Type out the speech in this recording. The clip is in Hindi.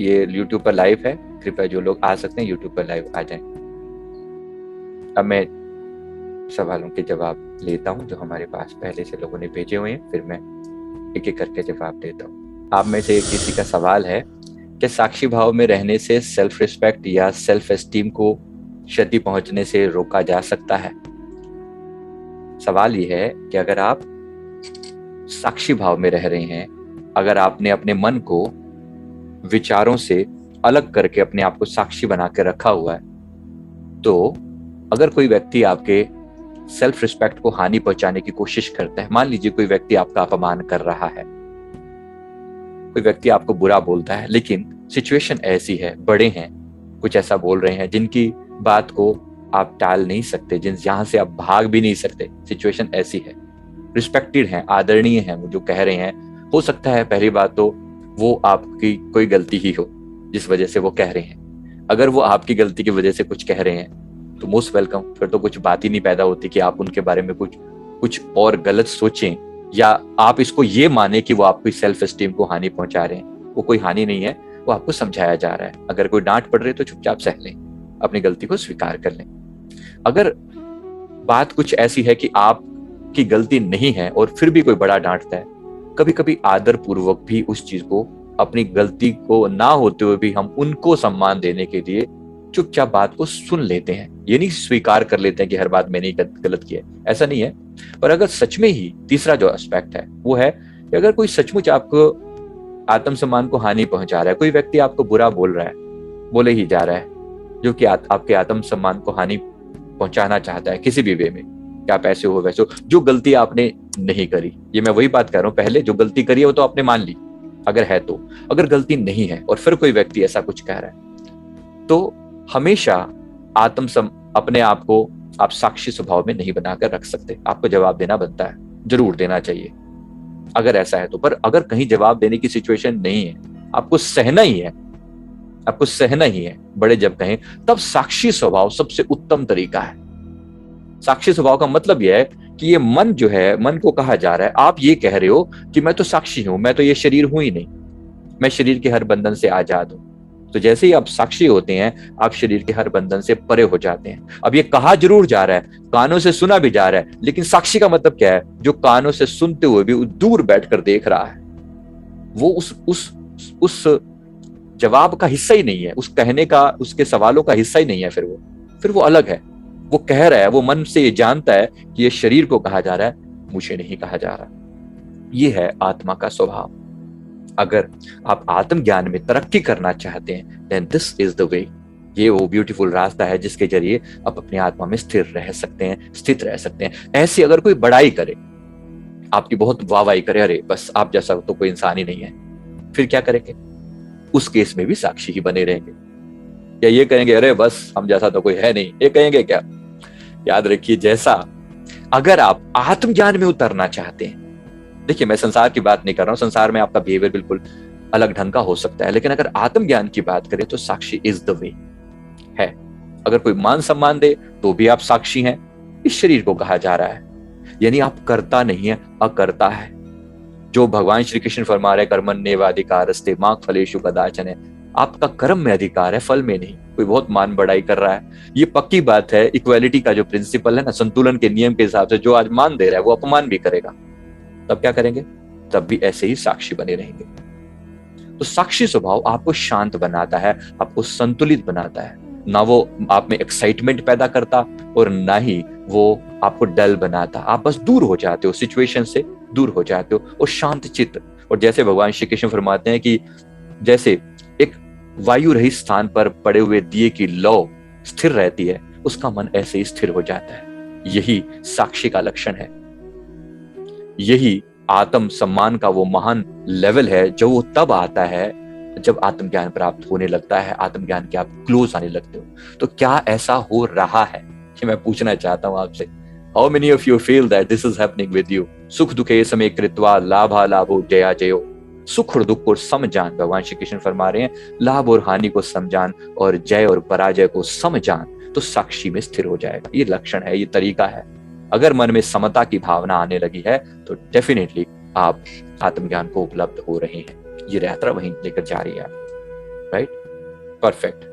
ये YouTube पर लाइव है, कृपया जो लोग आ सकते हैं YouTube पर लाइव आ जाएं। अब मैं सवालों के जवाब लेता हूं जो हमारे पास पहले से लोगों ने भेजे हुए हैं, फिर मैं एक एक करके जवाब देता हूं। आप में से किसी का सवाल है कि साक्षी भाव में रहने से सेल्फ रिस्पेक्ट या सेल्फ एस्टीम को क्षति पहुंचने से रोका जा सकता है। सवाल ये है कि अगर आप साक्षी भाव में रह रहे हैं, अगर आपने अपने मन को विचारों से अलग करके अपने आप को साक्षी बना के रखा हुआ है, तो अगर कोई व्यक्ति आपके सेल्फ रिस्पेक्ट को हानि पहुंचाने की कोशिश करता है, मान लीजिए कोई व्यक्ति आपका अपमान कर रहा है, कोई व्यक्ति आपको बुरा बोलता है, लेकिन सिचुएशन ऐसी है, बड़े हैं, कुछ ऐसा बोल रहे हैं जिनकी बात को आप टाल नहीं सकते, जहां से आप भाग भी नहीं सकते, सिचुएशन ऐसी है, रिस्पेक्टेड है, आदरणीय है वो जो कह रहे हैं, हो सकता है पहली बात तो वो आपकी कोई गलती ही हो जिस वजह से वो कह रहे हैं। अगर वो आपकी गलती की वजह से कुछ कह रहे हैं तो मोस्ट वेलकम, फिर तो कुछ बात ही नहीं पैदा होती कि आप उनके बारे में कुछ और गलत सोचें या आप इसको ये माने कि वो आपकी सेल्फ एस्टीम को हानि पहुंचा रहे हैं। वो कोई हानि नहीं है, वो आपको समझाया जा रहा है। अगर कोई डांट पड़ रही है तो चुपचाप सह लें, अपनी गलती को स्वीकार कर लें। अगर बात कुछ ऐसी है कि आपकी गलती नहीं है और फिर भी कोई बड़ा डांटता है, कभी कभी आदर पूर्वक भी उस चीज को, अपनी गलती को ना होते हुए भी हम उनको सम्मान देने के लिए चुपचाप बात को सुन लेते हैं। ये नहीं स्वीकार कर लेते हैं कि हर बात मैंने ही गलत किया है, ऐसा नहीं है। पर अगर सच में ही तीसरा जो एस्पेक्ट है वो है कि अगर कोई सचमुच आपको आत्मसम्मान को हानि पहुंचा रहा है, कोई व्यक्ति आपको बुरा बोल रहा है, बोले ही जा रहा है, जो कि आपके आत्मसम्मान को हानि पहुंचाना चाहता है किसी भी वे में, क्या आप ऐसे हो वैसे हो, जो गलती आपने नहीं करी, ये मैं वही बात कर रहा हूं, पहले जो गलती करी है वो तो आपने मान ली, अगर है तो। अगर गलती नहीं है और फिर कोई व्यक्ति ऐसा कुछ कह रहा है, तो हमेशा अपने आप को आप साक्षी स्वभाव में नहीं बनाकर रख सकते। आपको जवाब देना बनता है, जरूर देना चाहिए अगर ऐसा है तो। पर अगर कहीं जवाब देने की सिचुएशन नहीं है, आपको सहना ही है, आपको सहना ही है, बड़े जब कहें, तब साक्षी स्वभाव सबसे उत्तम तरीका है। साक्षी स्वभाव का मतलब यह है कि ये मन जो है, मन को कहा जा रहा है, आप ये कह रहे हो कि मैं तो साक्षी हूं, मैं तो ये शरीर हूं ही नहीं, मैं शरीर के हर बंधन से आजाद हूं। तो जैसे ही आप साक्षी होते हैं, आप शरीर के हर बंधन से परे हो जाते हैं। अब ये कहा जरूर जा रहा है, कानों से सुना भी जा रहा है, लेकिन साक्षी का मतलब क्या है? जो कानों से सुनते हुए भी दूर बैठकर देख रहा है, वो उस जवाब का हिस्सा ही नहीं है, उस कहने का, उसके सवालों का हिस्सा ही नहीं है। फिर वो अलग है, वो कह रहा है, वो मन से ये जानता है कि ये शरीर को कहा जा रहा है, मुझे नहीं कहा जा रहा। ये है आत्मा का स्वभाव। अगर आप आत्मज्ञान में तरक्की करना चाहते हैं, then this is the way। ये वो ब्यूटीफुल रास्ता है जिसके जरिए आप अपनी आत्मा में स्थिर रह सकते हैं, स्थित रह सकते हैं। ऐसी अगर कोई बड़ाई करे, आपकी बहुत वाहवाही करे, अरे बस आप जैसा तो कोई इंसान ही नहीं है, फिर क्या करेंगे? उस केस में भी साक्षी ही बने रहेंगे। या ये कहेंगे अरे बस हम जैसा तो कोई है नहीं, ये कहेंगे क्या? याद रखिए, जैसा अगर आप आत्मज्ञान में उतरना चाहते हैं, देखिए मैं संसार की बात नहीं कर रहा हूं, संसार में आपका बिहेवियर बिल्कुल अलग ढंग का हो सकता है, लेकिन अगर आत्मज्ञान की बात करें तो साक्षी इज द वे है। अगर कोई मान सम्मान दे तो भी आप साक्षी हैं। इस शरीर को कहा जा रहा है, यानी आप करता नहीं है, अकर्ता है। जो भगवान श्री कृष्ण फरमा रहे, कर्मण्येवाधिकारस्ते मा फलेषु कदाचन है, आपका कर्म में अधिकार है, फल में नहीं। कोई बहुत मान बढ़ाई कर रहा है, ये पक्की बात है। इक्वालिटी का जो प्रिंसिपल है ना, संतुलन के नियम के हिसाब से, जो आज मान दे रहा है वो अपमान भी करेगा, तब क्या करेंगे? तब भी ऐसे ही साक्षी बने रहेंगे। तो साक्षी स्वभाव आपको शांत बनाता है, आपको संतुलित बनाता है। ना वो आप में एक्साइटमेंट पैदा करता और ना ही वो आपको डल बनाता। आप बस दूर हो जाते हो, सिचुएशन से दूर हो जाते हो और शांत चित्त। और जैसे भगवान श्री कृष्ण फरमाते हैं कि जैसे एक वायु रहित स्थान पर पड़े हुए दिए की लौ स्थिर रहती है, उसका मन ऐसे ही स्थिर हो जाता है। यही साक्षी का लक्षण है। यही आत्म सम्मान का वो महान लेवल है जो वो तब आता है जब आत्मज्ञान प्राप्त होने लगता है, आत्मज्ञान के आप क्लोज आने लगते हो। तो क्या ऐसा हो रहा है, ये मैं पूछना चाहता हूं आपसे। How many of you feel that this is happening with you? सुख दुखे समय कृत्वा लाभा लाभो जया जयो। सुख और दुख को समझान, भगवान श्री कृष्ण फरमा रहे हैं, लाभ और हानि को समझान और जय और पराजय को समझान, तो साक्षी में स्थिर हो जाएगा। ये लक्षण है, ये तरीका है। अगर मन में समता की भावना आने लगी है तो डेफिनेटली आप आत्मज्ञान को उपलब्ध हो रहे हैं। ये यात्रा वहीं लेकर जा रही है। Right, perfect.